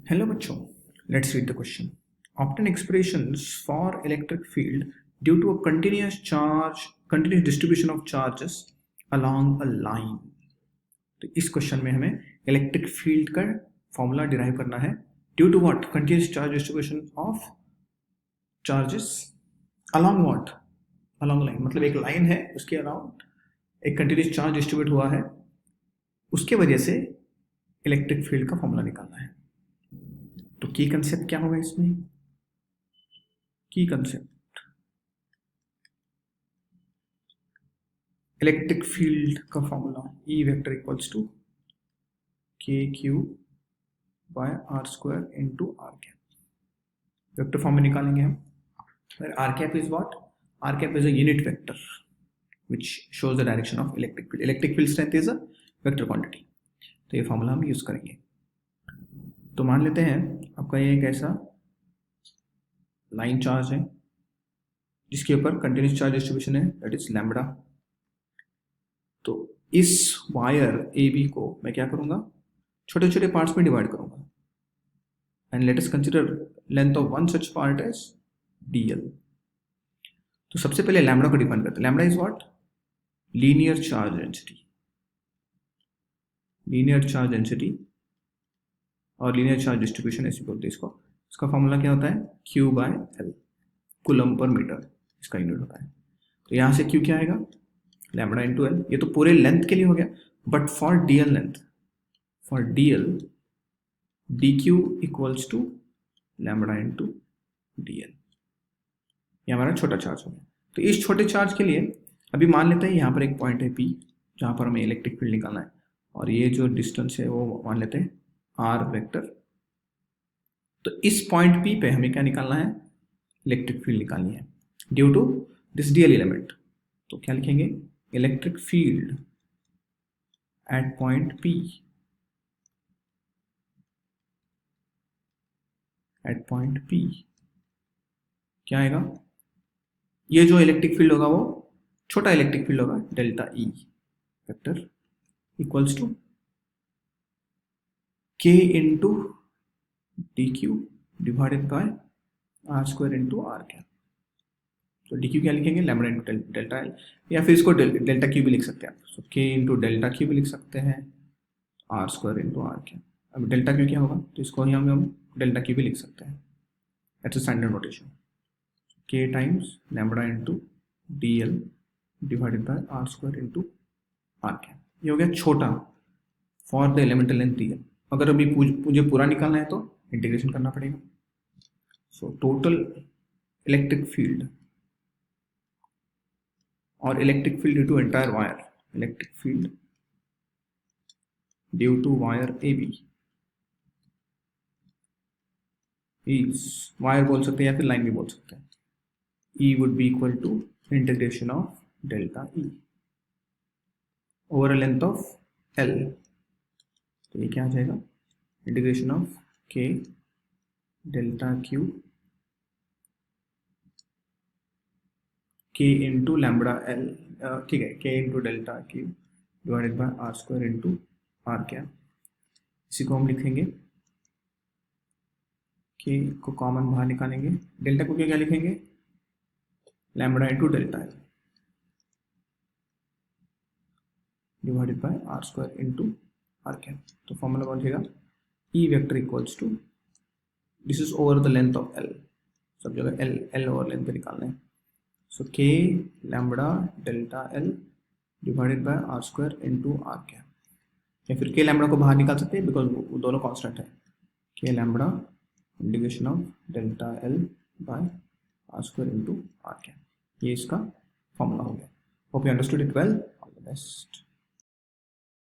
Hello बच्चों, let's read the question. Obtain expressions for electric field due to a continuous distribution of charges along a line. तो इस question में हमें electric field का formula derive करना है due to what? Continuous charge distribution of charges along what? Along line. मतलब एक line है, उसके अराउंड एक कंटिन्यूस चार्ज डिस्ट्रीब्यूट हुआ है, उसके वजह से इलेक्ट्रिक फील्ड का फॉर्मूला निकालना है. तो की कंसेप्ट क्या होगा इसमें? की कंसेप्ट इलेक्ट्रिक फील्ड का formula E vector equals to k q by are square into are cap. Vector form में निकालेंगे हम. R cap is what? R cap is a unit vector which shows the direction of electric field. Electric field strength is a vector quantity. तो ये formula हम use करेंगे. तो मान लेते हैं आपका ये एक ऐसा लाइन चार्ज है जिसके ऊपर कंटिन्यूस चार्ज डिस्ट्रीब्यूशन है, दैट इज लैम्बडा. तो इस वायर ए बी को मैं क्या करूंगा? छोटे छोटे पार्ट्स में डिवाइड करूंगा. And let us consider length of one such part as DL. तो सबसे पहले लैम्बडा को डिफाइन करते हैं. Lambda is what? Linear charge density. Linear charge density और लीनियर चार्ज डिस्ट्रीब्यूशन ऐसे बोलते हैं इसको. इसका फॉर्मूला क्या होता है? Q by L, coulomb per meter इसका यूनिट होता है. तो यहाँ से Q क्या आएगा? Lambda into L. ये तो पूरे लेंथ के लिए हो गया, but for DL length, for DL D Q equals to lambda into DL. ये हमारा छोटा चार्ज हो गया. तो इस छोटे चार्ज के लिए अभी मान लेते हैं यहाँ पर एक पॉइंट है P जहाँ पर हमें इलेक्ट्रिक फील्ड निकालना है, और ये जो डिस्टेंस है वो मान लेते हैं आर वेक्टर. तो इस पॉइंट P पे हमें क्या निकालना है? इलेक्ट्रिक फील्ड निकालनी है due to this DL element. तो क्या लिखेंगे? Electric field at point P at point P क्या आएगा? ये जो इलेक्ट्रिक फील्ड होगा वो छोटा इलेक्ट्रिक फील्ड होगा, delta E vector equals to K into D Q divided by are square into are cap. तो डी क्यू क्या लिखेंगे? लैम्बडा इंटू डेल्टा एल, या फिर इसको डेल्टा क्यू भी लिख सकते हैं आप. सो के इंटू डेल्टा क्यू भी लिख सकते हैं, R square into are cap. अब डेल्टा क्यू क्या होगा? तो इसको हम डेल्टा क्यू भी लिख सकते हैं. That's a standard notation. K times lambda into d l divided by are square into are cap. ये हो गया छोटा for the elemental length d l. अगर अभी मुझे पूरा निकालना है तो इंटीग्रेशन करना पड़ेगा. सो टोटल इलेक्ट्रिक फील्ड और electric field due to entire wire, electric field due to wire A B is, wire बोल सकते हैं या फिर लाइन भी बोल सकते हैं, E would be equal to integration of delta E over a length of L. तो ये क्या आ जाएगा? Integration of K delta Q K into lambda L, ठीक है, K into delta Q divided by are square into are cap. इसी को हम लिखेंगे, K को कॉमन बाहर निकालेंगे, डेल्टा को क्या लिखेंगे? Lambda into delta L divided by are square into are cap. तो फॉर्मूला बनेगा E vector equals to, this is over the length of L, सब जगह L ओवर लेंथ पे निकालना है. So K lambda delta L divided by are square into are cap. या फिर K lambda को बाहर निकाल सकते हैं बिकॉज वो दोनों कॉन्स्टेंट है. K lambda integration of delta L by are square into are cap. ये इसका फॉर्मूला हो गया. Hope you understood it well. All the best.